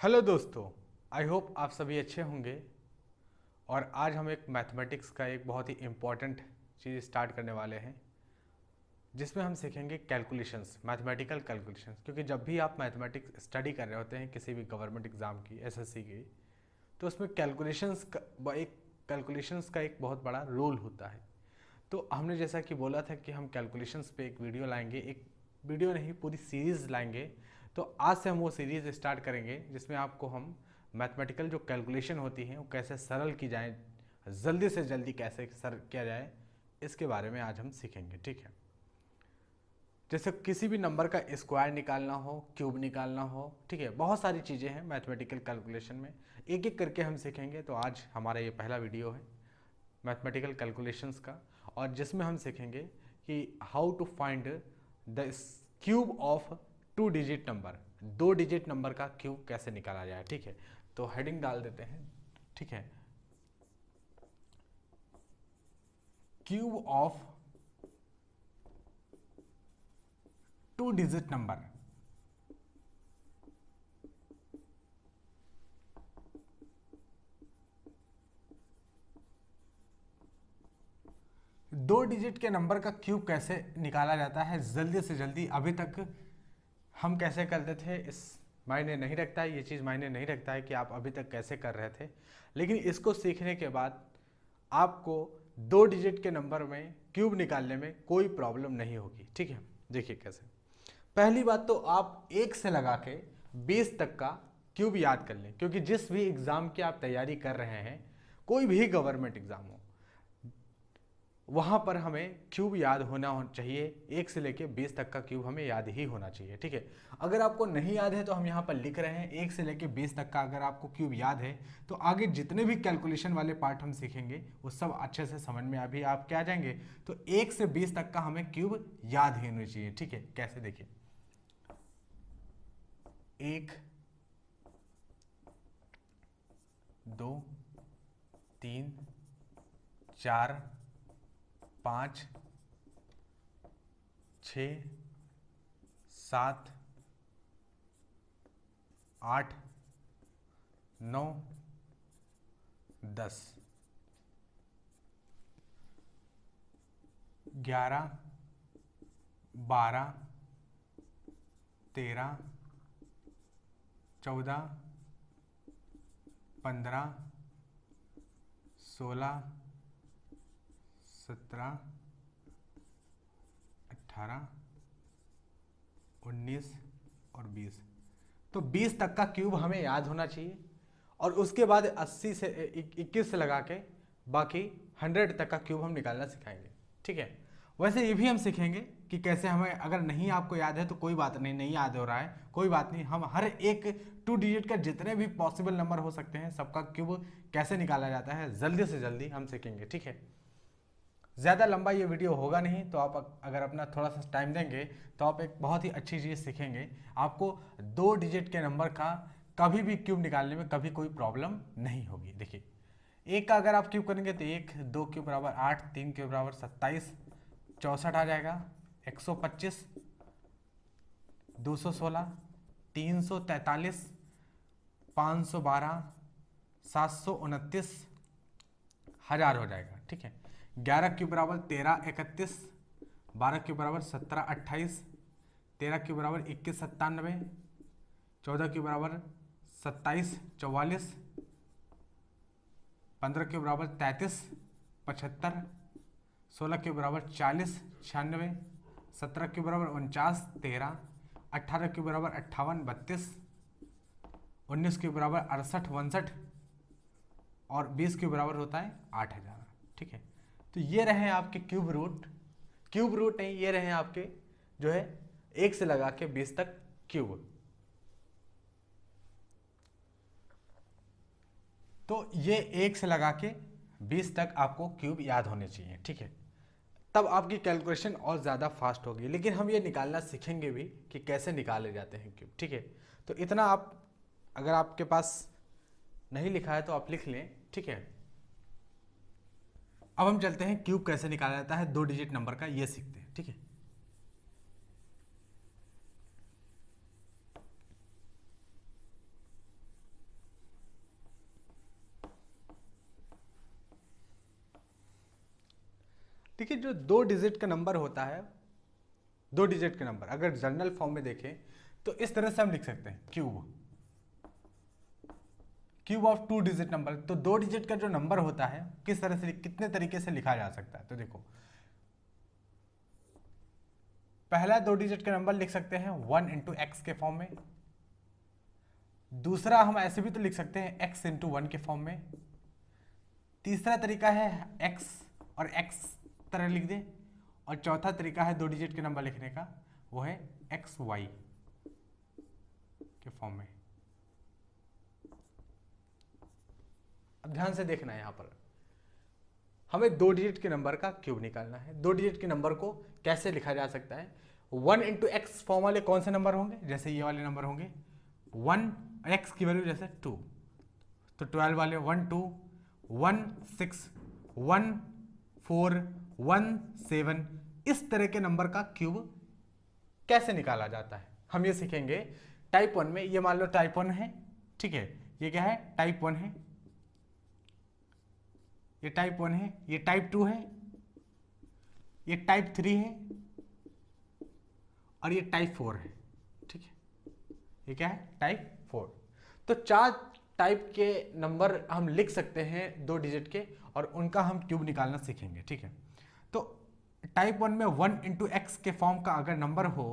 Hello दोस्तों, I hope आप सभी अच्छे होंगे। और आज हम एक मैथमेटिक्स का एक बहुत ही इम्पॉर्टेंट चीज़ स्टार्ट करने वाले हैं, जिसमें हम सीखेंगे कैलकुलेशंस, मैथमेटिकल कैलकुलेशंस। क्योंकि जब भी आप मैथमेटिक्स स्टडी कर रहे होते हैं किसी भी गवर्नमेंट एग्ज़ाम की, एसएससी की, तो उसमें कैलकुलेशंस का एक बहुत बड़ा रोल होता है। तो हमने जैसा कि बोला था कि हम कैलकुलेशंस पे एक वीडियो लाएंगे, एक वीडियो नहीं पूरी सीरीज़ लाएंगे। तो आज से हम वो सीरीज़ स्टार्ट करेंगे जिसमें आपको हम मैथमेटिकल जो कैलकुलेशन होती हैं वो कैसे सरल की जाए, जल्दी से जल्दी कैसे सरल किया जाए, इसके बारे में आज हम सीखेंगे। ठीक है, जैसे किसी भी नंबर का स्क्वायर निकालना हो, क्यूब निकालना हो, ठीक है, बहुत सारी चीज़ें हैं मैथमेटिकल कैलकुलेशन में, एक एक करके हम सीखेंगे। तो आज हमारा ये पहला वीडियो है मैथमेटिकल कैलकुलेशंस का, और जिसमें हम सीखेंगे कि how to find the cube of 2 digit number, 2 digit number का क्यूब कैसे निकाला जाए। ठीक है, तो हेडिंग डाल देते हैं। ठीक है, क्यूब ऑफ 2 डिजिट नंबर। दो डिजिट के नंबर का क्यूब कैसे निकाला जाता है जल्दी से जल्दी। अभी तक हम कैसे करते थे इस मायने नहीं रखता है, ये चीज़ मायने नहीं रखता है कि आप अभी तक कैसे कर रहे थे, लेकिन इसको सीखने के बाद आपको 2 डिजिट के नंबर में क्यूब निकालने में कोई प्रॉब्लम नहीं होगी। ठीक है, देखिए कैसे। पहली बात तो आप 1 से लगा के 20 तक का क्यूब याद कर लें, क्योंकि जिस भी एग्ज़ाम की आप तैयारी कर रहे हैं, कोई भी गवर्नमेंट एग्ज़ाम हो, वहाँ पर हमें क्यूब याद होना चाहिए। 1 से लेके 20 तक का क्यूब हमें याद ही होना चाहिए। ठीक है, अगर आपको नहीं याद है तो हम यहाँ पर लिख रहे हैं 1 से लेके 20 तक का अगर आपको क्यूब याद है तो आगे जितने भी कैलकुलेशन वाले पार्ट हम सीखेंगे वो सब अच्छे से समझ में अभी आप क्या आ जाएंगे। तो 1 से 20 तक का हमें क्यूब याद ही होना चाहिए। ठीक है, कैसे देखिए, 1, 2, 3, 4, 5, 6, 7, 8, 9, 10, 11, 12, 13, 14, 15, 16, 17, 18, 19 और 20। तो 20 तक का क्यूब हमें याद होना चाहिए, और उसके बाद 80 से 21 से लगा के बाकी 100 तक का क्यूब हम निकालना सिखाएंगे। ठीक है, वैसे ये भी हम सीखेंगे कि कैसे हमें, अगर नहीं आपको याद है तो कोई बात नहीं, नहीं याद हो रहा है कोई बात नहीं, हम हर एक 2 डिजिट का जितने भी पॉसिबल नंबर हो सकते हैं सबका क्यूब कैसे निकाला जाता है जल्दी से जल्दी हम सीखेंगे। ठीक है, ज़्यादा लंबा ये वीडियो होगा नहीं, तो आप अगर अपना थोड़ा सा टाइम देंगे तो आप एक बहुत ही अच्छी चीज़ सीखेंगे। आपको 2 डिजिट के नंबर का कभी भी क्यूब निकालने में कभी कोई प्रॉब्लम नहीं होगी। देखिए, 1 का अगर आप क्यूब करेंगे तो 1, 2 क्यूब बराबर 8, 3 क्यूब बराबर 27, 64 आ जाएगा, 125, 216, 343, 512, 729, 1000 हो जाएगा। ठीक है, 11 क्यूब बराबर 13, 31, 12 क्यूब बराबर 17, 28, 13 क्यूब बराबर 21, 97, 14 क्यूब बराबर 27, 44, 15 क्यूब बराबर 33, 75, 16 क्यूब बराबर 40, 96, 17 क्यूब बराबर 49, 13, 18 क्यूब बराबर 58, 32, 19 क्यूब बराबर 68, 62, और 20 के बराबर होता है 8000। ठीक है, तो ये रहे आपके क्यूब रूट, क्यूब रूट नहीं, ये रहे आपके जो है 1 से लगा के 20 तक क्यूब। तो ये 1 से लगा के 20 तक आपको क्यूब याद होने चाहिए। ठीक है, तब आपकी कैलकुलेशन और ज़्यादा फास्ट होगी, लेकिन हम ये निकालना सीखेंगे भी कि कैसे निकाले जाते हैं क्यूब। ठीक है, तो इतना आप, अगर आपके पास नहीं लिखा है तो आप लिख लें। ठीक है, अब हम चलते हैं क्यूब कैसे निकाला जाता है 2 डिजिट नंबर का, ये सीखते हैं। ठीक है, देखिए जो 2 डिजिट का नंबर होता है, 2 डिजिट का नंबर अगर जनरल फॉर्म में देखें तो इस तरह से हम लिख सकते हैं क्यूब ऑफ 2 डिजिट नंबर। तो 2 डिजिट का जो नंबर होता है किस तरह से, कितने तरीके से लिखा जा सकता है, तो देखो पहला 2 डिजिट का नंबर लिख सकते हैं 1 इंटू एक्स के फॉर्म में, दूसरा हम ऐसे भी तो लिख सकते हैं x इंटू 1 के फॉर्म में, तीसरा तरीका है x और x तरह लिख दें, और चौथा तरीका है 2 डिजिट के नंबर लिखने का, वो है एक्स वाई के फॉर्म में। अब ध्यान से देखना है, यहां पर हमें 2 डिजिट के नंबर का क्यूब निकालना है। 2 डिजिट के नंबर को कैसे लिखा जा सकता है, 1 इंटू एक्स फॉर्म वाले कौन से नंबर होंगे, जैसे ये वाले नंबर होंगे 1, एक्स की वैल्यू जैसे 2, तो 12 वाले 1 2 1 6 1 4 1 7, इस तरह के नंबर का क्यूब कैसे निकाला जाता है हम ये सीखेंगे। टाइप 1 में ये मान लो टाइप 1 है, ठीक है, ये क्या है टाइप 1 है, ये टाइप 1 है, ये टाइप 2 है, ये टाइप 3 है, और ये टाइप 4 है, ठीक है, ये क्या है टाइप 4। तो 4 टाइप के नंबर हम लिख सकते हैं 2 डिजिट के, और उनका हम क्यूब निकालना सीखेंगे, ठीक है। तो टाइप 1 में 1 इंटू एक्स के फॉर्म का अगर नंबर हो,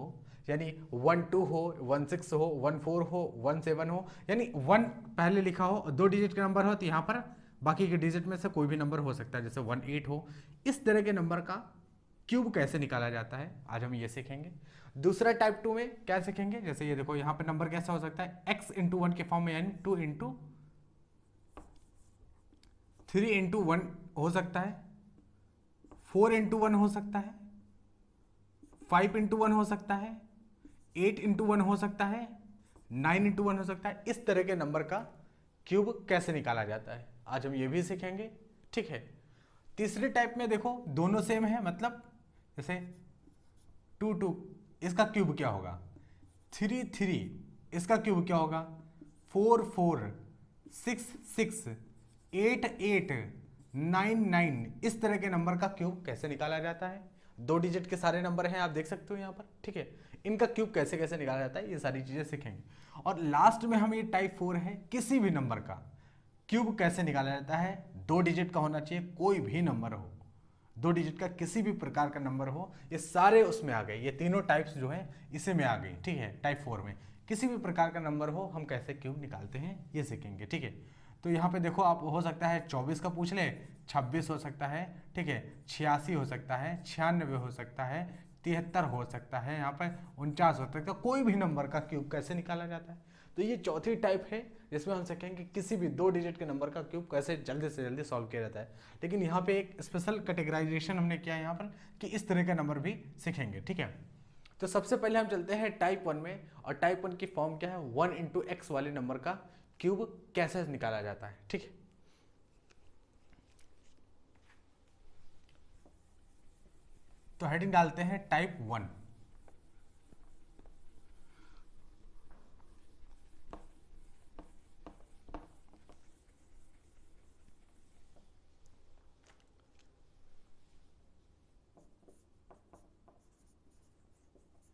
यानी 1 2 हो, 1 6 हो, 1 4 हो, 1 7 हो, यानी 1 पहले लिखा हो और 2 डिजिट का नंबर हो, तो यहाँ पर बाकी के डिजिट में से कोई भी नंबर हो सकता है, जैसे 1 8 हो। इस तरह के नंबर का क्यूब कैसे निकाला जाता है आज हम ये सीखेंगे। दूसरा टाइप 2 में क्या सीखेंगे, जैसे ये देखो यहाँ पे नंबर कैसा हो सकता है x इंटू 1 के फॉर्म में, यानी 2 इंटू 3 इंटू 1 हो सकता है, 4 इंटू 1 हो सकता है, 5 इंटू 1 हो सकता है, 8 इंटू 1 हो सकता है, 9 इंटू 1 हो सकता है। इस तरह के नंबर का क्यूब कैसे निकाला जाता है आज हम ये भी सीखेंगे, ठीक है। तीसरे टाइप में देखो दोनों सेम है, मतलब जैसे 2 2 इसका क्यूब क्या होगा, 3 3 इसका क्यूब क्या होगा, 4 4 6 6 8 8 9 9, इस तरह के नंबर का क्यूब कैसे निकाला जाता है। 2 डिजिट के सारे नंबर हैं, आप देख सकते हो यहाँ पर, ठीक है। इनका क्यूब कैसे कैसे निकाला जाता है ये सारी चीजें सीखेंगे। और लास्ट में हम ये टाइप 4 है, किसी भी नंबर का क्यूब कैसे निकाला जाता है। 2 डिजिट का होना चाहिए, कोई भी नंबर हो, 2 डिजिट का किसी भी प्रकार का नंबर हो, ये सारे उसमें आ गए, ये तीनों टाइप्स जो है इसी में आ गई, ठीक है। टाइप 4 में किसी भी प्रकार का नंबर हो हम कैसे क्यूब निकालते हैं ये सीखेंगे, ठीक है। तो यहाँ पे देखो आप हो सकता है 24 का पूछ ले, 26 हो सकता है, ठीक है, 86 हो सकता है, 96 हो सकता है, 73 हो सकता है, यहाँ पर 49 हो सकता है। कोई भी नंबर का क्यूब कैसे निकाला जाता है, तो ये चौथी टाइप है जिसमें हम सीखेंगे किसी भी 2 डिजिट के नंबर का क्यूब कैसे जल्दी से जल्दी सॉल्व किया जाता है। लेकिन यहाँ पे एक स्पेशल कैटेगराइजेशन हमने किया है यहाँ पर कि इस तरह के नंबर भी सीखेंगे, ठीक है। तो सबसे पहले हम चलते हैं टाइप 1 में, और टाइप 1 की फॉर्म क्या है, 1 इंटू एक्स वाले नंबर का क्यूब कैसे निकाला जाता है, ठीक है। तो हेडिंग डालते हैं टाइप 1।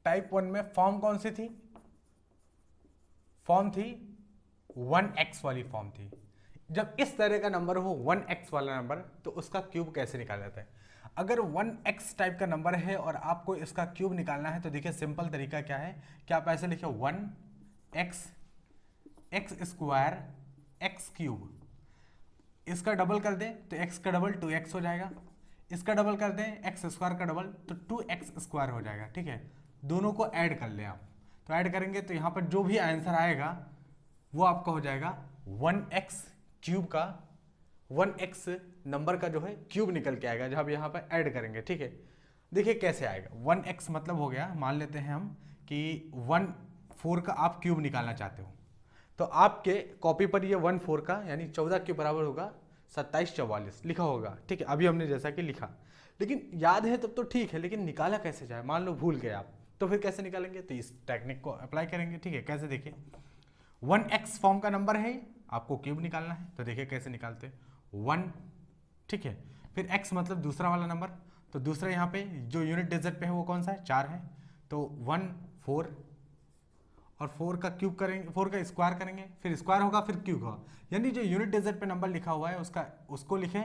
टाइप 1 में फॉर्म कौन सी थी, फॉर्म थी 1x वाली फॉर्म थी। जब इस तरह का नंबर हो 1x वाला नंबर, तो उसका क्यूब कैसे निकाला जाता है। अगर 1x टाइप का नंबर है और आपको इसका क्यूब निकालना है, तो देखिए सिंपल तरीका क्या है कि आप ऐसे लिखिए 1x x square x cube, इसका डबल कर दें तो x का डबल 2x हो जाएगा, इसका डबल कर दें x स्क्वायर का डबल तो 2x स्क्वायर हो जाएगा, ठीक है। दोनों को ऐड कर लें आप, तो ऐड करेंगे तो यहाँ पर जो भी आंसर आएगा वो आपका हो जाएगा 1x क्यूब का, 1x नंबर का जो है क्यूब निकल के आएगा जब यहाँ पर ऐड करेंगे, ठीक है। देखिए कैसे आएगा, 1x मतलब हो गया, मान लेते हैं हम कि 1 4 का आप क्यूब निकालना चाहते हो, तो आपके कॉपी पर ये 1 4 का यानी 14 के बराबर होगा 27 44 लिखा होगा, ठीक है। अभी हमने जैसा कि लिखा, लेकिन याद है तब तो ठीक है, लेकिन निकाला कैसे जाए, मान लो भूल गए आप, तो फिर कैसे निकालेंगे, तो इस टेक्निक को अप्लाई करेंगे, ठीक है। कैसे, देखिए 1x फॉर्म का नंबर है, आपको क्यूब निकालना है, तो देखिए कैसे निकालते 1, ठीक है। फिर x मतलब दूसरा वाला नंबर, तो तो दूसरा यहाँ पे जो यूनिट डिजिट पे है वो कौन सा है, 4 है। तो 1 4 और 4 का क्यूब करेंगे, 4 का स्क्वायर करेंगे, फिर स्क्वायर होगा फिर क्यूब होगा, यानी जो यूनिट डिजिट पे नंबर लिखा हुआ है उसको लिखें,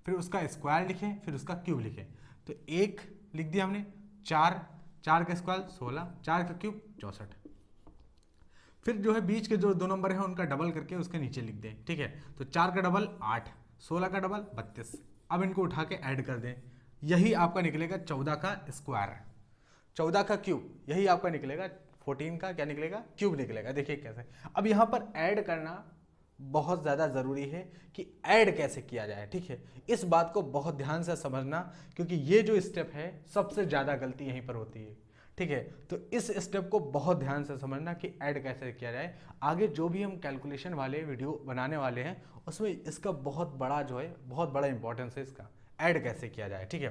फिर उसका स्क्वायर लिखें, फिर उसका क्यूब लिखें। तो 1 लिख दिया हमने, 4 का स्क्वायर 16, 4 का क्यूब 64। फिर जो है बीच के जो दो नंबर है उनका डबल करके उसके नीचे लिख दें, ठीक है। तो 4 का डबल 8, 16 का डबल 32। अब इनको उठा के ऐड कर दें, यही आपका निकलेगा 14 का स्क्वायर, 14 का क्यूब, यही आपका निकलेगा 14 का क्या निकलेगा, क्यूब निकलेगा। देखिए कैसे। अब यहाँ पर ऐड करना बहुत ज़्यादा ज़रूरी है कि ऐड कैसे किया जाए, ठीक है। इस बात को बहुत ध्यान से समझना, क्योंकि ये जो स्टेप है सबसे ज़्यादा गलती यहीं पर होती है, ठीक है। तो इस स्टेप को बहुत ध्यान से समझना कि ऐड कैसे किया जाए। आगे जो भी हम कैलकुलेशन वाले वीडियो बनाने वाले हैं उसमें इसका बहुत बड़ा जो है, बहुत बड़ा इंपॉर्टेंस है इसका, ऐड कैसे किया जाए, ठीक है।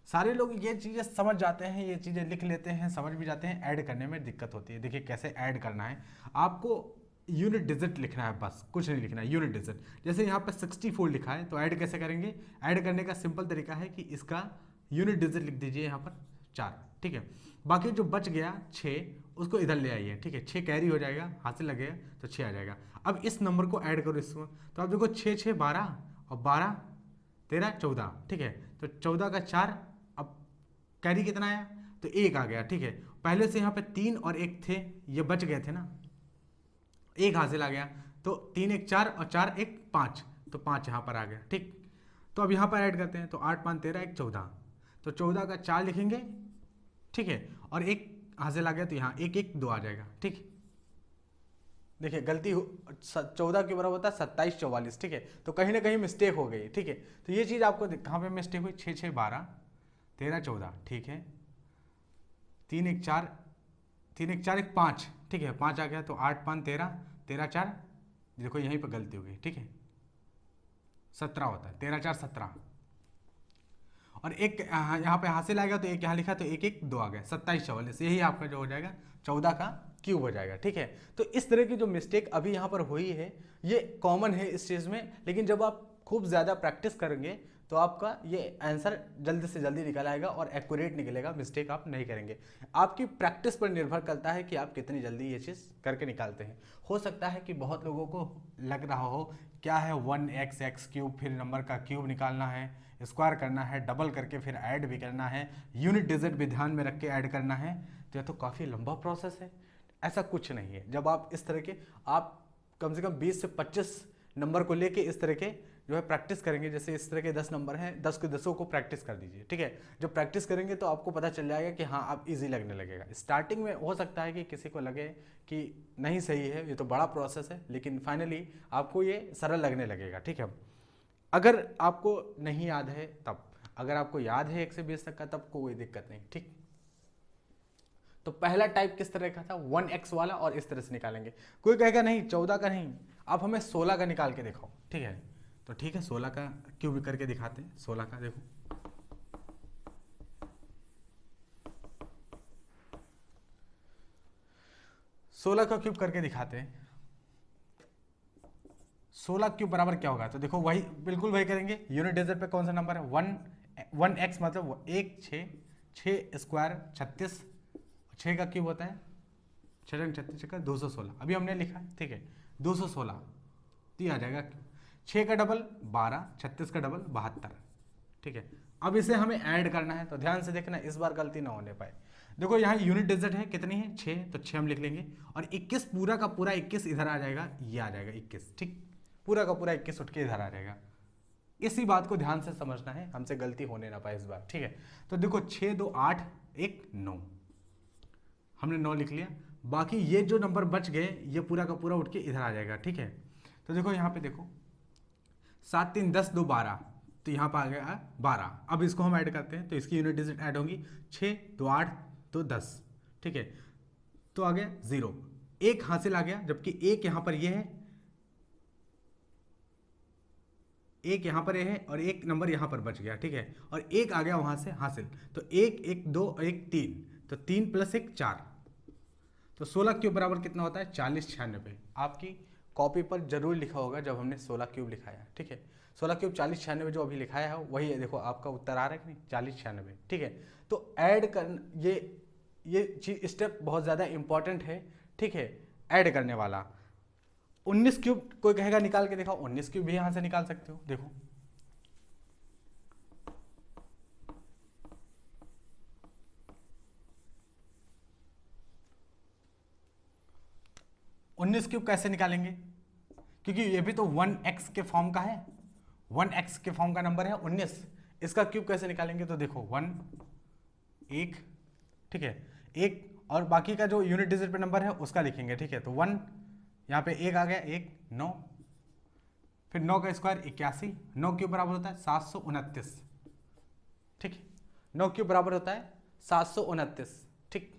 सारे लोग ये चीज़ें समझ जाते हैं, ये चीज़ें लिख लेते हैं, समझ भी जाते हैं, ऐड करने में दिक्कत होती है। देखिए कैसे ऐड करना है, आपको यूनिट डिजिट लिखना है, बस कुछ नहीं लिखना है, यूनिट डिजिट। जैसे यहाँ पे 64 लिखा है तो ऐड कैसे करेंगे, ऐड करने का सिंपल तरीका है कि इसका यूनिट डिजिट लिख दीजिए यहाँ पर 4, ठीक है। बाकी जो बच गया 6 उसको इधर ले आइए, ठीक है। 6 कैरी हो जाएगा, हाथ से लगेगा तो 6 आ जाएगा। अब इस नंबर को ऐड करो इसमें, तो आप देखो 6 6 12 और 12 13 14, ठीक है। तो 14 का 4, अब कैरी कितना आया, तो 1 आ गया, ठीक है। पहले से यहाँ पे 3 और 1 थे, ये बच गए थे ना, 1 हासिल आ गया, तो 3 1 4 और 4 1 5, तो 5 यहाँ पर आ गया, ठीक। तो अब यहाँ पर ऐड करते हैं, तो 8 5 13 1 14, तो 14 का 4 लिखेंगे, ठीक है। और 1 हासिल आ गया तो यहाँ 1 1 2 आ जाएगा, ठीक। देखिए गलती 14 के बराबर होता है 27 44, ठीक है। तो कहीं ना कहीं मिस्टेक हो गई, ठीक है। तो ये चीज़ आपको कहाँ पे मिस्टेक हुई, 6 6 12 13 14, ठीक है। 3 1 4 3 1 4 1 5, ठीक है, 5 आ गया, तो 8 5 13 13 4, देखो यहीं पर गलती हो गई, ठीक है। 17 होता है, 13 4 17, और 1 यहाँ पे हासिल आ गया तो 1 यहाँ लिखा तो 1 1 2 आ गया, 27 44, यही आपका जो हो जाएगा 14 का क्यूब हो जाएगा, ठीक है। तो इस तरह की जो मिस्टेक अभी यहाँ पर हुई है ये कॉमन है इस चीज़ में, लेकिन जब आप खूब ज़्यादा प्रैक्टिस करेंगे तो आपका ये आंसर जल्दी से जल्दी निकल आएगा और एक्यूरेट निकलेगा, मिस्टेक आप नहीं करेंगे। आपकी प्रैक्टिस पर निर्भर करता है कि आप कितनी जल्दी ये चीज़ करके निकालते हैं। हो सकता है कि बहुत लोगों को लग रहा हो क्या है 1x x क्यूब, फिर नंबर का क्यूब निकालना है, स्क्वायर करना है, डबल करके फिर ऐड भी करना है, यूनिट डिजिट भी ध्यान में रख के ऐड करना है, तो यह तो काफ़ी लंबा प्रोसेस है। ऐसा कुछ नहीं है। जब आप इस तरह के आप कम से कम 20 से 25 नंबर को लेके इस तरह के जो है प्रैक्टिस करेंगे, जैसे इस तरह के 10 नंबर हैं, 10 के 10 को प्रैक्टिस कर दीजिए, ठीक है। जब प्रैक्टिस करेंगे तो आपको पता चल जाएगा कि हाँ आप इजी लगने लगेगा। स्टार्टिंग में हो सकता है कि किसी को लगे कि नहीं सही है, ये तो बड़ा प्रोसेस है, लेकिन फाइनली आपको ये सरल लगने लगेगा, ठीक है। अगर आपको नहीं याद है तब, अगर आपको याद है 1 से 20 तक का तब कोई दिक्कत नहीं, ठीक। तो पहला टाइप किस तरह का था, 1x वाला, और इस तरह से निकालेंगे। कोई कहेगा नहीं 14 का नहीं, आप हमें 16 का निकाल के दिखाओ, ठीक है। तो ठीक है 16 का क्यूब करके दिखाते हैं। 16 का देखो, सोलह का क्यूब करके दिखाते हैं। 16 क्यूब बराबर क्या होगा, तो देखो वही बिल्कुल वही करेंगे। यूनिट डिजिट पे कौन सा नंबर है, 1x मतलब 1 6 6 स्क्वायर 36, 6 का क्यूब होता है 6 36 का 216, अभी हमने लिखा है, ठीक है। 216 तो ये आ जाएगा। 6 का डबल 12, 36 का डबल 72, ठीक है। अब इसे हमें ऐड करना है, तो ध्यान से देखना इस बार गलती ना होने पाए। देखो यहाँ यूनिट डिजिट है कितनी है 6, तो 6 हम लिख लेंगे, और 21 पूरा का पूरा 21 इधर आ जाएगा, ये आ जाएगा 21, ठीक। पूरा का पूरा 21 उठ के इधर आ जाएगा। इसी बात को ध्यान से समझना है, हमसे गलती होने ना पाए इस बार, ठीक है। तो देखो 6 2 8 1 9, हमने 9 लिख लिया। बाकी ये जो नंबर बच गए ये पूरा का पूरा उठ के इधर आ जाएगा, ठीक है। तो देखो यहाँ पे देखो 7 3 10 2 12, तो यहाँ पर आ गया 12। अब इसको हम ऐड करते हैं तो इसकी यूनिट डिजिट ऐड होंगी, 6 2 8 2 10, ठीक है। तो आ गया 0, 1 हासिल आ गया, जबकि 1 यहाँ पर ये है, 1 यहाँ पर है, और 1 नंबर यहाँ पर बच गया, ठीक है। और 1 आ गया वहाँ से हासिल, तो 1 1 2 और 1 3, तो 3 + 1 4, तो 16 क्यूब बराबर कितना होता है 40 96। आपकी कॉपी पर जरूर लिखा होगा जब हमने 16 क्यूब लिखाया, ठीक है। 16 क्यूब 4096 जो अभी लिखाया है वही है, देखो आपका उत्तर आ रहा है कि नहीं, 4096, ठीक है। तो ऐड कर ये चीज स्टेप बहुत ज़्यादा इंपॉर्टेंट है, ठीक है, ऐड करने वाला। 19 क्यूब कोई कहेगा निकाल के दिखाओ, 19 क्यूब भी यहां से निकाल सकते हो, देखो 19 क्यूब कैसे निकालेंगे, क्योंकि ये भी तो 1x के फॉर्म का है, 1x के फॉर्म का नंबर है 19, इसका क्यूब कैसे निकालेंगे, तो देखो 1 1, ठीक है, 1 और बाकी का जो यूनिट डिजिट पे नंबर है उसका लिखेंगे, ठीक है। तो 1 यहाँ पे 1 आ गया, 1 9, फिर 9 का स्क्वायर 81, 9 क्यूब बराबर होता है 729, ठीक है, 9 क्यूब बराबर होता है 729, ठीक।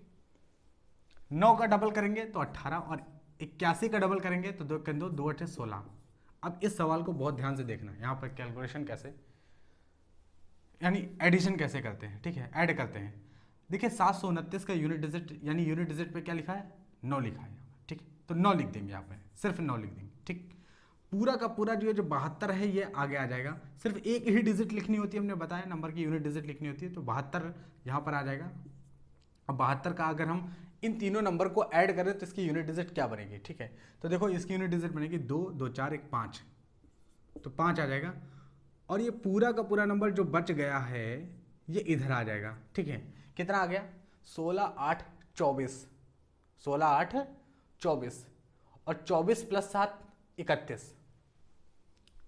9 का डबल करेंगे तो 18 और 81 का डबल करेंगे तो 2 के 2 2 8 16। अब इस सवाल को बहुत ध्यान से देखना, यहाँ पर कैलकुलेशन कैसे यानी एडिशन कैसे करते हैं, ठीक है, ऐड करते हैं। देखिए 729 का यूनिट डिजिट यानी यूनिट डिजिट पे क्या लिखा है, 9 लिखा है, ठीक है, तो 9 लिख देंगे यहाँ पे, सिर्फ 9 लिख देंगे, ठीक। पूरा का पूरा जो 72 है ये आगे आ जाएगा, सिर्फ एक ही डिजिट लिखनी होती है, हमने बताया नंबर की यूनिट डिजिट लिखनी होती है, तो 72 यहाँ पर आ जाएगा। अब 72 का अगर हम इन तीनों नंबर को ऐड करें तो इसकी यूनिट डिजिट क्या बनेगी, ठीक है। तो देखो इसकी यूनिट डिजिट बनेगी 2 2 4 1 5, तो 5 आ जाएगा। और ये पूरा का पूरा नंबर जो बच गया है ये इधर आ जाएगा, ठीक है। कितना आ गया, 16 8 24, 16 8 24 और 24 + 7 31,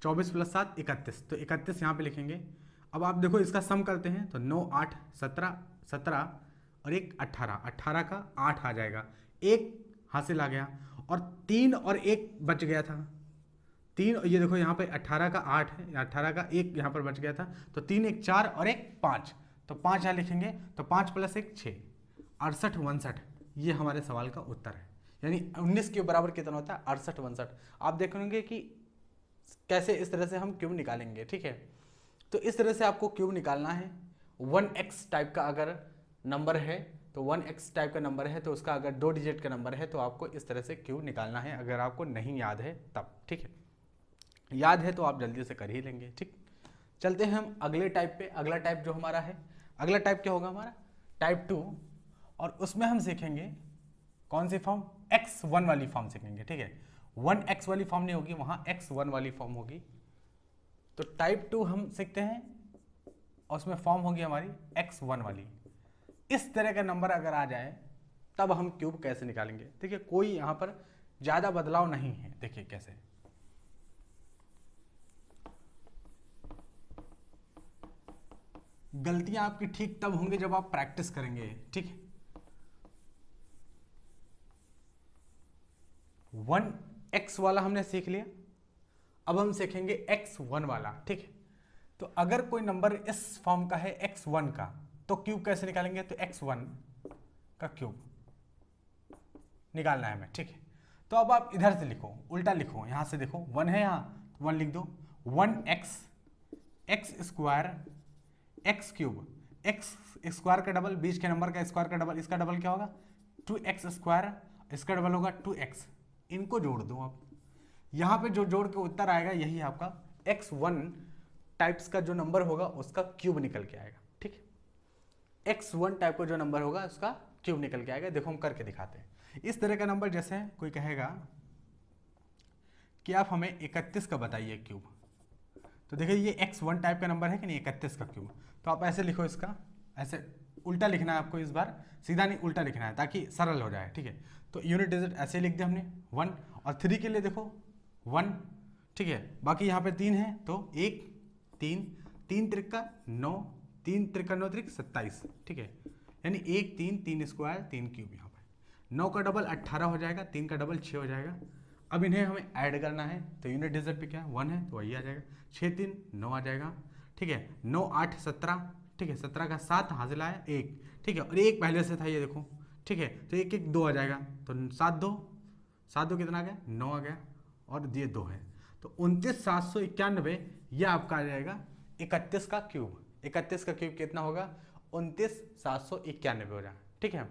24 + 7 31, तो 31 यहाँ पे लिखेंगे। अब आप देखो इसका सम करते हैं तो 9 8 17 17 और 1 18, 18 का 8 आ जाएगा, 1 हासिल आ गया और 3 और 1 बच गया था, 3, ये देखो यहाँ पे 18 का 8 है, 18 का 1 यहाँ पर बच गया था, तो 3 1 4 और 1 5, तो 5 यहाँ लिखेंगे, तो 5 + 1 6, 68 59, ये हमारे सवाल का उत्तर है। यानी 19 के बराबर कितना होता है, 68 59। आप देखेंगे कि कैसे इस तरह से हम क्यूब निकालेंगे, ठीक है। तो इस तरह से आपको क्यूब निकालना है। 1x टाइप का अगर नंबर है तो 1x टाइप का नंबर है तो उसका अगर 2 डिजिट का नंबर है तो आपको इस तरह से क्यूब निकालना है, अगर आपको नहीं याद है तब, ठीक है। याद है तो आप जल्दी से कर ही लेंगे, ठीक। चलते हैं हम अगले टाइप पे। अगला टाइप जो हमारा है, अगला टाइप क्या होगा हमारा, टाइप 2, और उसमें हम सीखेंगे कौन सी फॉर्म, x1 वाली फॉर्म सीखेंगे, ठीक है। 1x वाली फॉर्म नहीं होगी, वहां x1 वाली फॉर्म होगी। तो टाइप 2 हम सीखते हैं और उसमें फॉर्म होगी हमारी x1 वाली। इस तरह का नंबर अगर आ जाए तब हम क्यूब कैसे निकालेंगे, देखिए कोई यहां पर ज्यादा बदलाव नहीं है, देखिए कैसे। गलतियां आपकी ठीक तब होंगी जब आप प्रैक्टिस करेंगे, ठीक है। 1x वाला हमने सीख लिया, अब हम सीखेंगे x1 वाला, ठीक है। तो अगर कोई नंबर इस फॉर्म का है x1 का, तो क्यूब कैसे निकालेंगे, तो x1 का क्यूब निकालना है हमें, ठीक है। तो अब आप इधर से लिखो, उल्टा लिखो, यहां से देखो 1 है, यहाँ 1 लिख दो, 1x x square x cube, x square का डबल, बीच के नंबर का स्क्वायर का डबल, इसका डबल क्या होगा 2x स्क्वायर, इसका डबल होगा 2x, इनको जोड़ दो आप। यहाँ पे जो जोड़ के उत्तर आएगा यही आपका x1 टाइप्स का जो नंबर होगा उसका क्यूब निकल के आएगा, ठीक है। x1 टाइप का जो नंबर होगा उसका क्यूब निकल के आएगा। देखो हम करके दिखाते हैं। इस तरह का नंबर जैसे कोई कहेगा कि आप हमें 31 का बताइए क्यूब, तो देखिए ये x1 टाइप का नंबर है कि नहीं, 31 का क्यूब। तो आप ऐसे लिखो, इसका ऐसे उल्टा लिखना है आपको, इस बार सीधा नहीं उल्टा लिखना है ताकि सरल हो जाए, ठीक है। तो यूनिट डिजिट ऐसे लिख दिया हमने 1, और 3 के लिए देखो 1, ठीक है। बाकी यहाँ पे 3 है तो 1 3 3 त्रिक 9, 3 त्रिक 9 त्रिक 27, ठीक है। यानी 1 3 3 स्क्वायर 3 क्यूब, यहाँ पे 9 का डबल 18 हो जाएगा, 3 का डबल 6 हो जाएगा। अब इन्हें हमें ऐड करना है तो यूनिट डिजिट पे क्या है 1 है तो वही आ जाएगा, 6 3 9 आ जाएगा, ठीक है। 9 8 17, ठीक है, 17 का 7 हासिल आया 1, ठीक है, और 1 पहले से था ये देखो, ठीक है। तो 1 1 2 आ जाएगा, तो 7 2 कितना आ गया 9 आ गया, और ये 2 है, तो 29 791 यह आपका आ जाएगा 31 का क्यूब। 31 का क्यूब कितना होगा 29 791 हो जाएगा, ठीक है।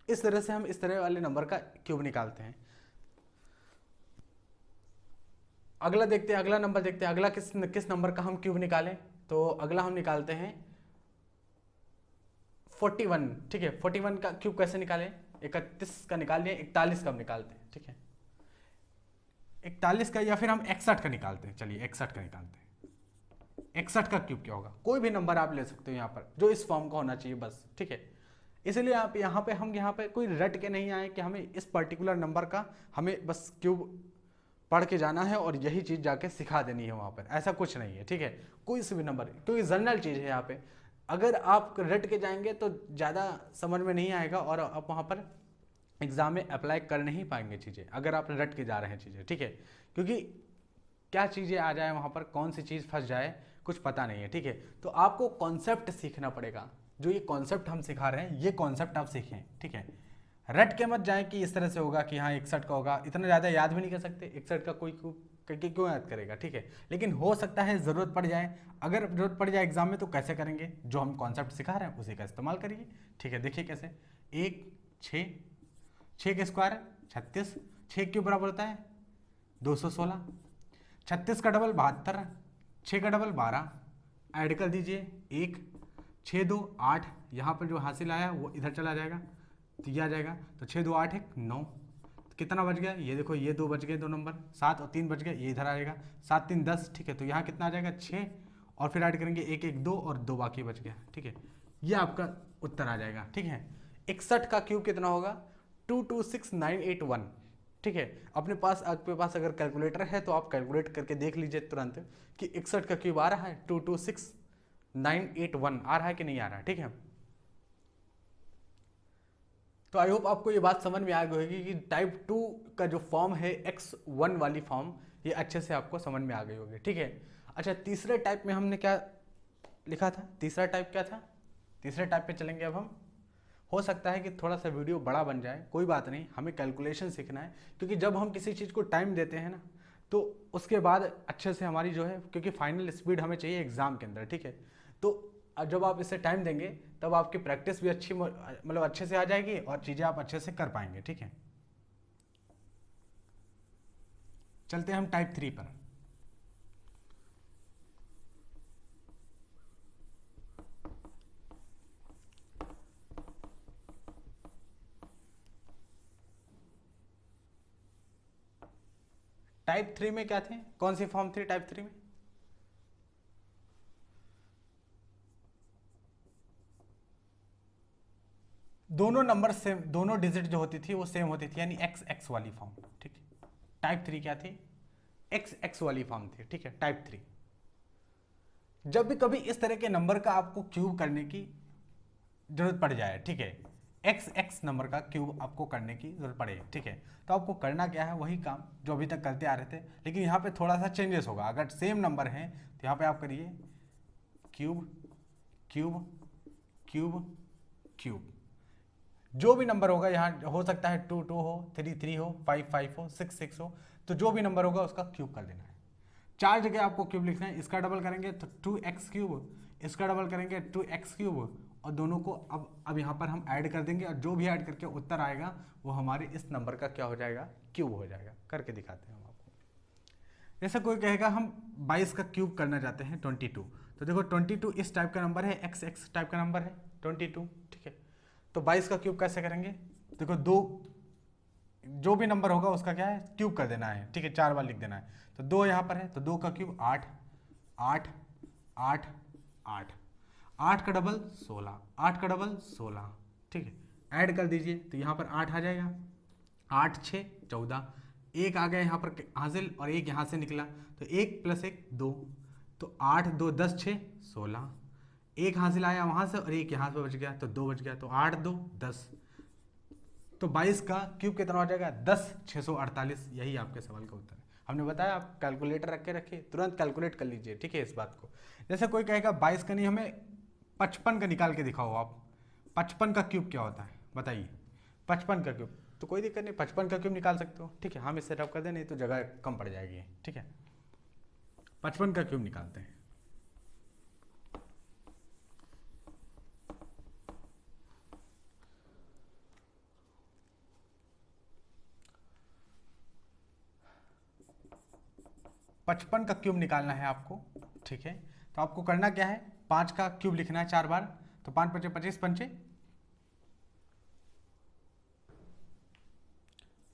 इस तरह से हम इस तरह वाले नंबर का क्यूब निकालते हैं। अगला देखते हैं, अगला नंबर देखते हैं, अगला किस नंबर का हम क्यूब निकालें। तो अगला हम निकालते हैं 41। ठीक है, 41 का क्यूब कैसे निकालें। 31 का निकाल लिया, 41 का हम निकालते हैं। ठीक है, 41 का, या फिर हम 61 का निकालते हैं। चलिए 61 का निकालते हैं। 61 का क्यूब क्या होगा, कोई भी नंबर आप ले सकते हो यहाँ पर जो इस फॉर्म का होना चाहिए बस। ठीक है, इसलिए आप यहाँ पे कोई रट के नहीं आए कि हमें इस पर्टिकुलर नंबर का हमें बस क्यूब पढ़ के जाना है और यही चीज़ जाके सिखा देनी है वहाँ पर, ऐसा कुछ नहीं है। ठीक है, कोई से भी नंबर, क्योंकि जनरल चीज़ है यहाँ पे। अगर आप रट के जाएंगे तो ज़्यादा समझ में नहीं आएगा और आप वहाँ पर एग्ज़ाम में अप्लाई कर नहीं पाएंगे चीज़ें, अगर आप रट के जा रहे हैं चीज़ें। ठीक है, क्योंकि क्या चीज़ें आ जाए वहाँ पर, कौन सी चीज़ फंस जाए, कुछ पता नहीं है। ठीक है, तो आपको कॉन्सेप्ट सीखना पड़ेगा। जो ये कॉन्सेप्ट हम सिखा रहे हैं, ये कॉन्सेप्ट आप सीखें। ठीक है, रट के मत जाए कि इस तरह से होगा कि हाँ 61 का होगा, इतना ज़्यादा याद भी नहीं कर सकते। 61 का कोई करके क्यों याद करेगा। ठीक है, लेकिन हो सकता है ज़रूरत पड़ जाए। अगर ज़रूरत पड़ जाए एग्जाम में तो कैसे करेंगे, जो हम कॉन्सेप्ट सिखा रहे हैं उसी का इस्तेमाल करिए। ठीक है, देखिए कैसे। 1 6, 6 के स्क्वायर 36, 6 क्यों बराबर होता है 216, 36 का डबल 72, 6 का डबल 12, ऐड कर दीजिए 1, 6 2 8, यहाँ पर जो हासिल आया वो इधर चला जाएगा तो ये आ जाएगा। तो 6 2 8 1 9, तो कितना बच गया, ये देखो ये 2 बच गए, 2 नंबर 7 और 3 बच गए, ये इधर आएगा 7 3 10। ठीक है, तो यहाँ कितना आ जाएगा 6, और फिर ऐड करेंगे 1 1 2 और 2 बाकी बच गया। ठीक है, ये आपका उत्तर आ जाएगा। ठीक है, 61 का क्यूब कितना होगा 226981। ठीक है, अपने पास आपके पास अगर कैलकुलेटर है तो आप कैलकुलेट करके देख लीजिए तुरंत कि 61 का क्यूब आ रहा है 226981 आ रहा है कि नहीं आ रहा है। ठीक है, तो आई होप आपको ये बात समझ में आ गई होगी कि टाइप 2 का जो फॉर्म है x1 वाली फॉर्म, ये अच्छे से आपको समझ में आ गई होगी। ठीक है, अच्छा तीसरे टाइप में हमने क्या लिखा था, तीसरा टाइप क्या था, तीसरे टाइप पे चलेंगे अब हम। हो सकता है कि थोड़ा सा वीडियो बड़ा बन जाए, कोई बात नहीं, हमें कैलकुलेशन सीखना है। क्योंकि जब हम किसी चीज़ को टाइम देते हैं ना, तो उसके बाद अच्छे से हमारी जो है, क्योंकि फाइनल स्पीड हमें चाहिए एग्जाम के अंदर। ठीक है, तो जब आप इसे टाइम देंगे तब आपकी प्रैक्टिस भी अच्छी, मतलब अच्छे से आ जाएगी और चीज़ें आप अच्छे से कर पाएंगे। ठीक है, चलते हैं हम टाइप 3 पर। टाइप 3 में क्या थे, कौन सी फॉर्म थी टाइप 3 में, दोनों नंबर सेम, दोनों डिजिट जो होती थी वो सेम होती थी, यानी एक्स एक्स वाली फॉर्म। ठीक है, टाइप 3 क्या थी, एक्स एक्स वाली फॉर्म थी। ठीक है, टाइप 3 जब भी कभी इस तरह के नंबर का आपको क्यूब करने की जरूरत पड़ जाए। ठीक है, एक्स एक्स नंबर का क्यूब आपको करने की जरूरत पड़े। ठीक है, तो आपको करना क्या है, वही काम जो अभी तक करते आ रहे थे, लेकिन यहाँ पे थोड़ा सा चेंजेस होगा। अगर सेम नंबर है तो यहाँ पे आप करिए क्यूब क्यूब क्यूब क्यूब, जो भी नंबर होगा यहाँ, हो सकता है 2 2 हो, 3 3 हो, 5 5 हो, 6 6 हो, तो जो भी नंबर होगा उसका क्यूब कर देना है। 4 जगह आपको क्यूब लिखना है, इसका डबल करेंगे तो 2x क्यूब, इसका डबल करेंगे 2x क्यूब, और दोनों को अब यहाँ पर हम ऐड कर देंगे, और जो भी ऐड करके उत्तर आएगा वो हमारे इस नंबर का क्या हो जाएगा, क्यूब हो जाएगा। करके दिखाते हैं हम आपको। जैसे कोई कहेगा हम 22 का क्यूब करना चाहते हैं 22, तो देखो 22 इस टाइप का नंबर है, एक्स एक्स टाइप का नंबर है 22। ठीक है, तो 22 का क्यूब कैसे करेंगे, देखो दो, जो भी नंबर होगा उसका क्या है क्यूब कर देना है। ठीक है, 4 बार लिख देना है। तो 2 यहाँ पर है तो 2 का क्यूब 8 8 8 8, 8 का डबल 16, 8 का डबल 16। ठीक है, ऐड कर दीजिए तो यहाँ पर 8 आ जाएगा, 8 6 14, एक आ गया यहाँ पर हासिल और एक यहाँ से निकला, तो 1 + 1 2, तो 8 2 10 6 16, एक हासिल आया वहाँ से और एक यहाँ पे बच गया तो 2 बच गया, तो 8 2 10, तो 22 का क्यूब कितना हो जाएगा 10 648। यही आपके सवाल का उत्तर है। हमने बताया आप कैलकुलेटर रख के रखिए, तुरंत कैलकुलेट कर लीजिए। ठीक है, इस बात को। जैसे कोई कहेगा 22 का नहीं, हमें 55 का निकाल के दिखाओ आप, 55 का क्यूब क्या होता है बताइए। 55 का क्यूब, तो कोई दिक्कत नहीं, 55 का क्यूब निकाल सकते हो। ठीक है, हम इसे रब कर दें, नहीं तो जगह कम पड़ जाएगी। ठीक है, 55 का क्यूब निकालते हैं। 55 का क्यूब निकालना है आपको, ठीक है। तो आपको करना क्या है, 5 का क्यूब लिखना है 4 बार, तो 5 पचे 25 पंचे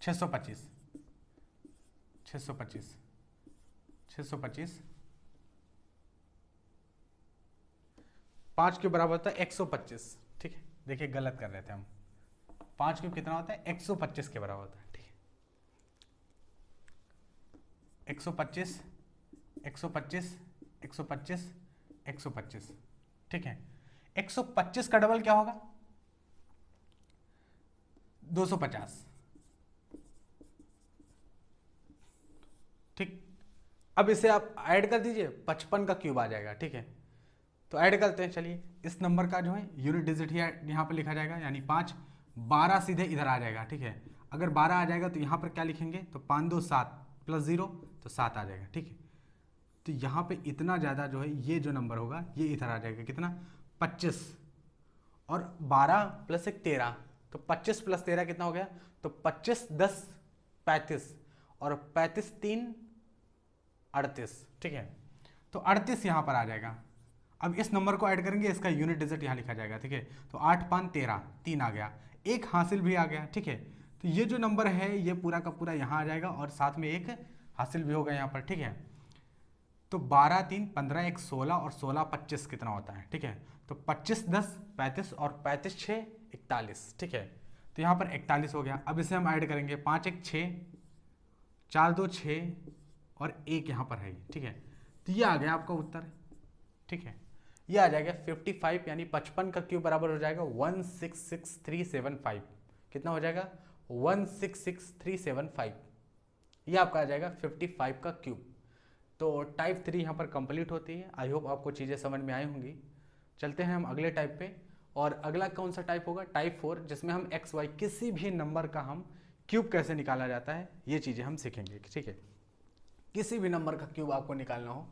625, 625, 625, 5 के बराबर होता है 125, ठीक है। देखिए गलत कर रहे थे हम, 5 क्यूब कितना होता है, 125 के बराबर होता है, ठीक है। 125, 125, 125, 125, ठीक है। 125 का डबल क्या होगा, 250, ठीक। अब इसे आप ऐड कर दीजिए, 55 का क्यूब आ जाएगा, ठीक है। तो ऐड करते हैं, चलिए। इस नंबर का जो है यूनिट डिजिट ही यहाँ पर लिखा जाएगा, यानी 5, 12 सीधे इधर आ जाएगा, ठीक है। अगर 12 आ जाएगा तो यहाँ पर क्या लिखेंगे, तो 5 2 7 प्लस 0 तो 7 आ जाएगा, ठीक है। तो यहाँ पे इतना ज़्यादा जो है ये जो नंबर होगा ये इधर आ जाएगा, कितना, 25, और 12 प्लस 1 13, तो 25 प्लस 13 कितना हो गया, तो 25 10 35, और 35 3 38, ठीक है। तो 38 यहाँ पर आ जाएगा। अब इस नंबर को ऐड करेंगे, इसका यूनिट डिजिट यहाँ लिखा जाएगा, ठीक है। तो 8 5 13, 3 आ गया, एक हासिल भी आ गया, ठीक है। तो ये जो नंबर है ये पूरा का पूरा यहाँ आ जाएगा, और साथ में एक हासिल भी होगा यहाँ पर, ठीक है। तो 12 3 15 1 16, और 16 25 कितना होता है, ठीक है। तो 25 10 35, और 35 6 41, ठीक है। तो यहाँ पर 41 हो गया। अब इसे हम ऐड करेंगे, 5 1 6, 4 2 6, और 1 यहाँ पर है, ठीक है। तो ये आ गया आपका उत्तर, ठीक है। ये आ जाएगा 55, यानी 55 का क्यूब बराबर हो जाएगा 166375, कितना हो जाएगा, 166375, ये आपका आ जाएगा 55 का क्यूब। तो टाइप 3 यहाँ पर कंप्लीट होती है। आई होप आपको चीज़ें समझ में आई होंगी। चलते हैं हम अगले टाइप पे, और अगला कौन सा टाइप होगा, टाइप 4, जिसमें हम एक्स वाई किसी भी नंबर का हम क्यूब कैसे निकाला जाता है ये चीज़ें हम सीखेंगे, ठीक है। किसी भी नंबर का क्यूब आपको निकालना हो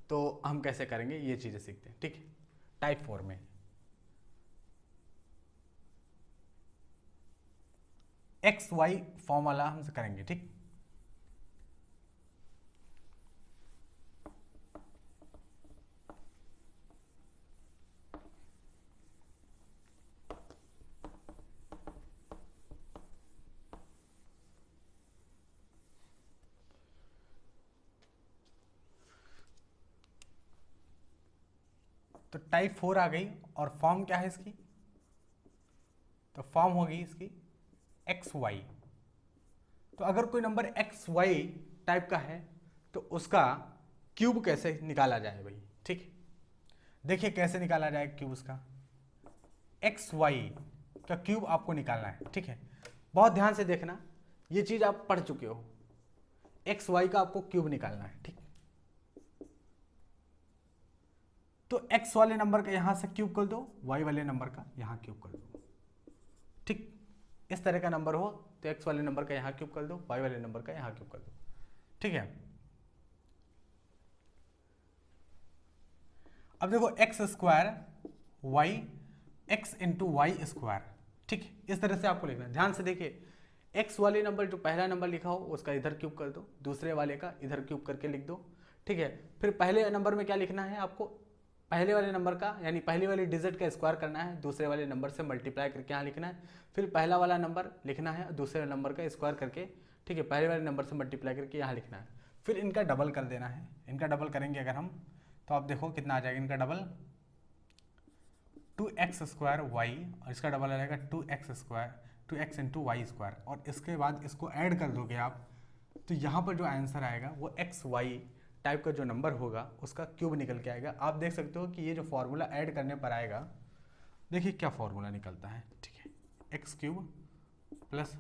तो हम कैसे करेंगे ये चीज़ें सीखते हैं, ठीक है, टाइप 4 में। एक्स वाई फॉर्मूला हम करेंगे, ठीक। तो टाइप 4 आ गई, और फॉर्म क्या है इसकी, तो फॉर्म होगी इसकी एक्स वाई। तो अगर कोई नंबर एक्स वाई टाइप का है तो उसका क्यूब कैसे निकाला जाए भाई, ठीक। देखिए कैसे निकाला जाए क्यूब उसका, एक्स वाई का क्यूब आपको निकालना है, ठीक है। बहुत ध्यान से देखना, ये चीज आप पढ़ चुके हो, एक्स वाई का आपको क्यूब निकालना है, ठीक। तो एक्स वाले नंबर का यहां से क्यूब कर दो, वाई वाले नंबर का यहां क्यूब कर दो, ठीक। इस तरह का नंबर हो तो एक्स वाले नंबर का यहां क्यूब कर दो, वाई वाले नंबर का यहां क्यूब कर दो, ठीक है। अब देखो x square y, x into y square, ठीक। इस तरह से आपको लिखना है, ध्यान से देखिए। एक्स वाले नंबर जो पहला नंबर लिखा हो उसका इधर क्यूब कर दो, दूसरे वाले का इधर क्यूब करके लिख दो, ठीक है। फिर पहले नंबर में क्या लिखना है आपको, पहले वाले नंबर का यानी पहले वाले डिजिट का स्क्वायर करना है, दूसरे वाले नंबर से मल्टीप्लाई करके यहाँ लिखना है। फिर पहला वाला नंबर लिखना है, दूसरे नंबर का स्क्वायर करके, ठीक है, पहले वाले नंबर से मल्टीप्लाई करके यहाँ लिखना है। फिर इनका डबल कर देना है, इनका डबल करेंगे अगर हम तो आप देखो कितना आ जाएगा इनका डबल, 2x स्क्वायर वाई, और इसका डबल आ जाएगा 2x square, 2x into y square, और इसके बाद इसको ऐड कर दोगे आप तो यहाँ पर जो आंसर आएगा वो एक्स वाई टाइप का जो नंबर होगा उसका क्यूब निकल के आएगा। आप देख सकते हो कि ये जो फॉर्मूला ऐड करने पर आएगा, देखिए क्या फॉर्मूला निकलता है, ठीक है। X cube plus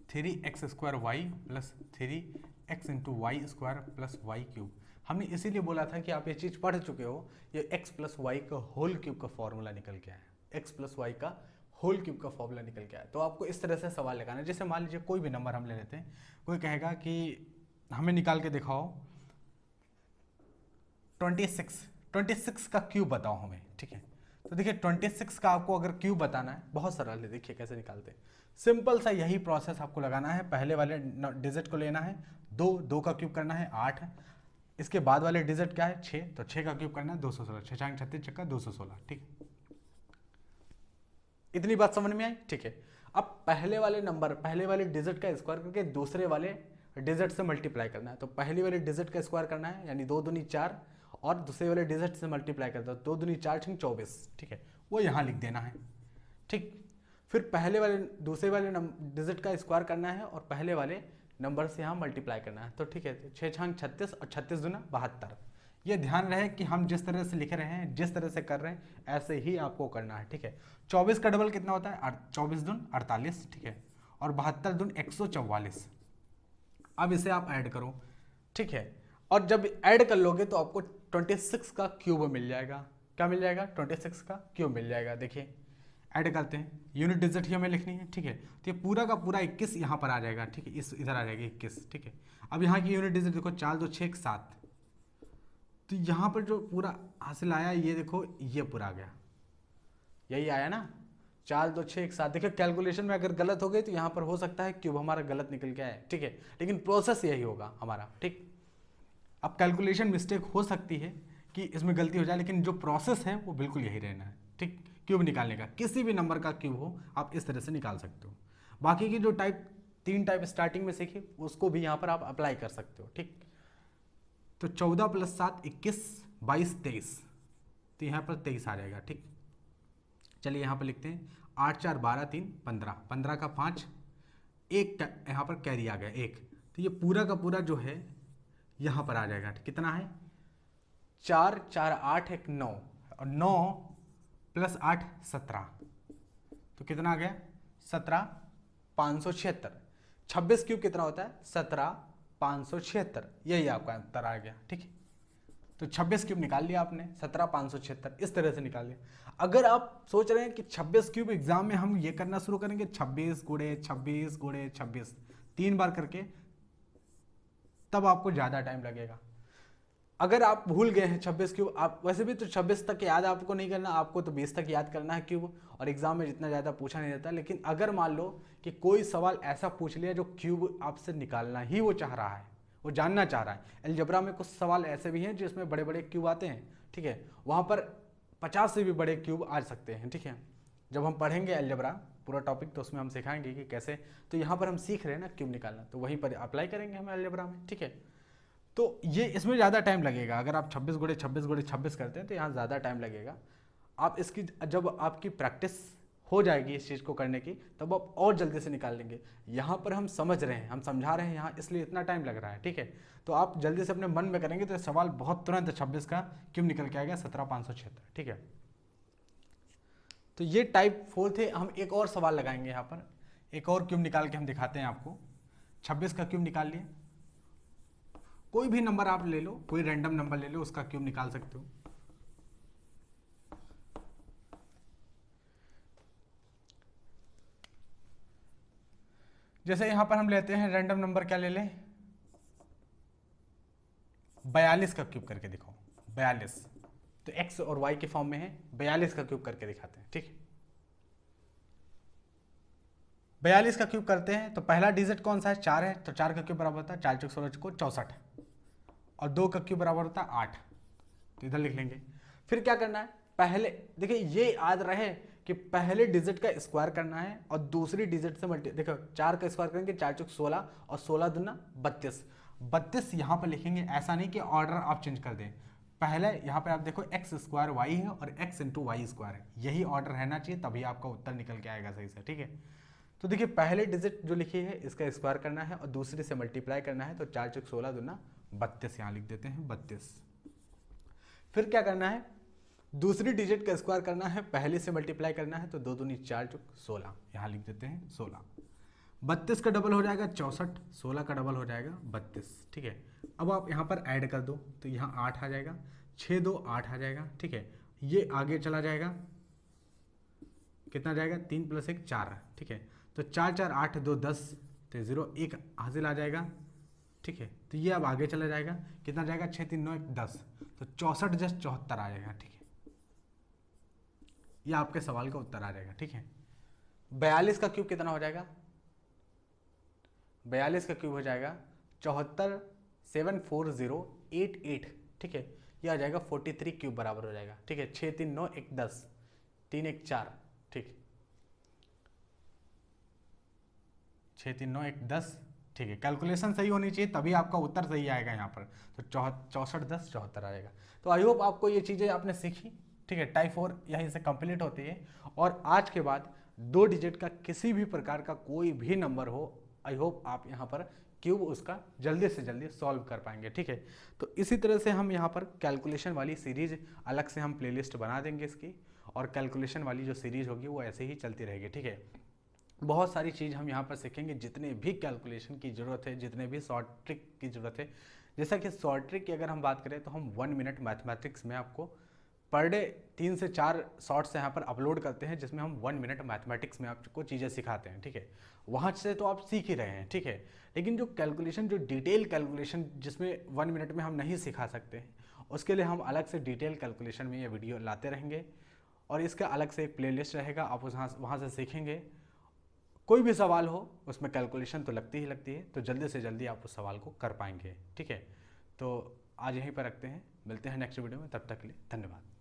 3x square y plus 3x into y square plus y cube. हमने इसीलिए बोला था कि आप ये चीज़ पढ़ चुके हो, ये x प्लस वाई का होल क्यूब का फॉर्मूला निकल के आया, x प्लस वाई का होल क्यूब का फॉर्मूला निकल के आया। तो आपको इस तरह से सवाल लगाना है, जैसे मान लीजिए कोई भी नंबर हम ले लेते हैं, कोई कहेगा कि हमें निकाल के दिखाओ 26 का क्यूब बताओ हमें, ठीक है। तो देखिए 26 का आपको अगर क्यूब बताना है, बहुत सरल है, देखिए कैसे निकालते हैं। सिंपल सा यही प्रोसेस आपको लगाना है, पहले वाले डिजिट को लेना है, 2 का क्यूब करना है 8, इसके बाद वाले डिजिट क्या है 6, तो 6 का क्यूब करना है 216, 6 छांग 36 चक्का 216, ठीक। इतनी बात समझ में आई, ठीक है। अब पहले वाले नंबर, पहले वाले डिजिट का स्क्वायर करके दूसरे वाले डिजिट से मल्टीप्लाई करना है। तो पहले वाले डिजिट का स्क्वायर करना है, यानी 2 दूनी 4, और दूसरे वाले डिजिट से मल्टीप्लाई करता है 2 दूनी 4 छंग 24, ठीक है, वो यहाँ लिख देना है, ठीक। फिर पहले वाले दूसरे वाले डिजिट का स्क्वायर करना है और पहले वाले नंबर से यहाँ मल्टीप्लाई करना है। तो ठीक है, 6 छांग 36 और 36 दूना 72। ये ध्यान रहे कि हम जिस तरह से लिख रहे हैं, जिस तरह से कर रहे हैं, ऐसे ही आपको करना है, ठीक है। 24 का डबल कितना होता है 24 दून 48, ठीक है, और 72 दून 144। अब इसे आप ऐड करो, ठीक है, और जब ऐड कर लोगे तो आपको 26 का क्यूब मिल जाएगा। क्या मिल जाएगा 26 का क्यूब मिल जाएगा। देखिए ऐड करते हैं, यूनिट डिजिट ही हमें लिखनी है, ठीक है। तो ये पूरा का पूरा 21 यहाँ पर आ जाएगा, ठीक है, इस इधर आ जाएगा 21, ठीक है। अब यहाँ की यूनिट डिजिट देखो 4 2 6 7, तो यहाँ पर जो पूरा हासिल आया ये देखो, ये पूरा आ गया, यही आया ना 4 2 6 1 7। देखिए कैलकुलेशन में अगर गलत हो गई तो यहाँ पर हो सकता है क्यूब हमारा गलत निकल के आए, ठीक है, लेकिन प्रोसेस यही होगा हमारा, ठीक। अब कैलकुलेशन मिस्टेक हो सकती है कि इसमें गलती हो जाए, लेकिन जो प्रोसेस है वो बिल्कुल यही रहना है, ठीक। क्यूब निकालने का, किसी भी नंबर का क्यूब हो आप इस तरह से निकाल सकते हो। बाकी की जो तीन टाइप स्टार्टिंग में सीखी उसको भी यहाँ पर आप अप्लाई कर सकते हो, ठीक। तो 14 + 7 21 22 23, तो यहाँ पर 23 आ जाएगा, ठीक। चलिए यहाँ पर लिखते हैं 8 4 12 3 15, 15 का 5, एक यहाँ पर कैरी आ गया 1, तो ये पूरा का पूरा जो है यहाँ पर आ जाएगा। कितना है 4 4 8 1 9, और 9 + 8 17, तो कितना आ गया 17 576। 26 क्यूब कितना होता है 17 576, यही आपका उत्तर आ गया, ठीक है। तो 26 क्यूब निकाल लिया आपने, 17 576 इस तरह से निकाल लिया। अगर आप सोच रहे हैं कि 26 क्यूब एग्जाम में हम ये करना शुरू करेंगे 26 गुणे 26 गुणे 26 3 बार करके, तब आपको ज़्यादा टाइम लगेगा। अगर आप भूल गए हैं 26 क्यूब, आप वैसे भी तो 26 तक याद आपको नहीं करना, आपको तो 20 तक याद करना है क्यूब, और एग्जाम में जितना ज़्यादा पूछा नहीं जाता। लेकिन अगर मान लो कि कोई सवाल ऐसा पूछ लिया जो क्यूब आपसे निकालना ही वो चाह रहा है, वो जानना चाह रहा है। अलजेब्रा में कुछ सवाल ऐसे भी हैं जिसमें बड़े बड़े क्यूब आते हैं, ठीक है, वहाँ पर 50 से भी बड़े क्यूब आ सकते हैं, ठीक है। जब हम पढ़ेंगे अलजेब्रा पूरा टॉपिक तो उसमें हम सिखाएंगे कि कैसे, तो यहाँ पर हम सीख रहे हैं ना क्यूब निकालना, तो वहीं पर अप्लाई करेंगे हम अलजेब्रा में, ठीक है। तो ये इसमें ज़्यादा टाइम लगेगा। अगर आप 26 गुणे 26 गुणे 26 करते हैं तो यहाँ ज़्यादा टाइम लगेगा। आप इसकी जब आपकी प्रैक्टिस हो जाएगी इस चीज़ को करने की, तब आप और जल्दी से निकाल लेंगे। यहाँ पर हम समझ रहे हैं, हम समझा रहे हैं यहाँ, इसलिए इतना टाइम लग रहा है, ठीक है। तो आप जल्दी से अपने मन में करेंगे तो सवाल बहुत तुरंत 26 का क्यों निकल के आएगा 17 576, ठीक है। तो ये टाइप 4 थे। हम एक और सवाल लगाएंगे यहाँ पर, एक और क्यूब निकाल के हम दिखाते हैं आपको। 26 का क्यूब निकाल लिए, कोई भी नंबर आप ले लो, कोई रैंडम नंबर ले लो, उसका क्यूब निकाल सकते हो। जैसे यहां पर हम लेते हैं रैंडम नंबर, क्या ले लें 42 का क्यूब करके दिखाओ। 42 तो x और y के फॉर्म में है, 42 का क्यूब करके दिखाते हैं, ठीक है। 42 का क्यूब करते हैं तो पहला डिजिट कौन सा है 4 है, तो 4 का क्यूब बराबर होता है 4 × 16 को 64, और 2 का क्यूब बराबर होता है 8, तो इधर लिख लेंगे। फिर क्या करना है, पहले देखिए ये याद रहे कि पहले डिजिट का स्क्वायर करना है और दूसरी डिजिट से देखो 4 का स्क्वायर करेंगे 4 × 16 और 16 दूना 32, 32 यहाँ पर लिखेंगे। ऐसा नहीं कि ऑर्डर आप चेंज कर दें, पहले यहाँ पे आप देखो x स्क्वायर y है और x × y स्क्वायर है, यही ऑर्डर रहना चाहिए, तभी आपका उत्तर निकल के आएगा सही से, ठीक है। तो देखिए पहले डिजिट जो लिखी है इसका स्क्वायर करना है और दूसरे से मल्टीप्लाई करना है, तो 4 × 16 दूना 32 यहाँ लिख देते हैं 32। फिर क्या करना है, दूसरी डिजिट का स्क्वायर करना है, पहले से मल्टीप्लाई करना है, तो 2 दूनी 4 × 16 यहाँ लिख देते हैं 16। 32 का डबल हो जाएगा 64, 16 का डबल हो जाएगा 32, ठीक है। अब आप यहाँ पर ऐड कर दो तो यहाँ 8 आ जाएगा, 6 2 8 आ जाएगा, ठीक है। ये आगे चला जाएगा, कितना जाएगा 3 + 1 4, ठीक है। तो 4 4 8 2 10, तो 0 1 हासिल आ जाएगा, ठीक है। तो ये अब आगे चला जाएगा, कितना जाएगा 6 3 9 1 10, तो 64 + 74 आ जाएगा, ठीक है। ये आपके सवाल का उत्तर आ जाएगा, ठीक है। 42 का क्यूब कितना हो जाएगा, 42 का क्यूब हो जाएगा 74 740 88, ठीक है, ये आ जाएगा 43 क्यूब बराबर हो जाएगा, ठीक है। 6 3 9 1 10, 3 1 4, ठीक, 6 3 9 1 10, ठीक है। कैलकुलेशन सही होनी चाहिए तभी आपका उत्तर सही आएगा यहाँ पर। तो 64 10 74 आएगा। तो आई होप आपको ये चीज़ें आपने सीखी, ठीक है। टाइप 4 यहीं से कंप्लीट होती है। और आज के बाद 2 डिजिट का किसी भी प्रकार का कोई भी नंबर हो, आई होप आप यहाँ पर क्यूब उसका जल्दी से जल्दी सॉल्व कर पाएंगे, ठीक है। तो इसी तरह से हम यहाँ पर कैलकुलेशन वाली सीरीज अलग से हम प्लेलिस्ट बना देंगे इसकी, और कैलकुलेशन वाली जो सीरीज होगी वो ऐसे ही चलती रहेगी, ठीक है। बहुत सारी चीज़ हम यहाँ पर सीखेंगे, जितने भी कैलकुलेशन की ज़रूरत है, जितने भी शॉर्ट ट्रिक की ज़रूरत है। जैसा कि शॉर्ट ट्रिक की अगर हम बात करें तो हम 1 मिनट मैथमेटिक्स में आपको पर डे 3 से 4 शॉर्ट्स यहाँ पर अपलोड करते हैं, जिसमें हम 1 मिनट मैथमेटिक्स में आपको चीज़ें सिखाते हैं, ठीक है। वहाँ से तो आप सीख ही रहे हैं, ठीक है। लेकिन जो कैलकुलेशन, जो डिटेल कैलकुलेशन जिसमें 1 मिनट में हम नहीं सिखा सकते, उसके लिए हम अलग से डिटेल कैलकुलेशन में ये वीडियो लाते रहेंगे, और इसका अलग से एक प्लेलिस्ट रहेगा, आप वहाँ से सीखेंगे। कोई भी सवाल हो उसमें कैलकुलेशन तो लगती ही लगती है, तो जल्दी से जल्दी आप उस सवाल को कर पाएंगे, ठीक है। तो आज यहीं पर रखते हैं, मिलते हैं नेक्स्ट वीडियो में, तब तक के लिए धन्यवाद।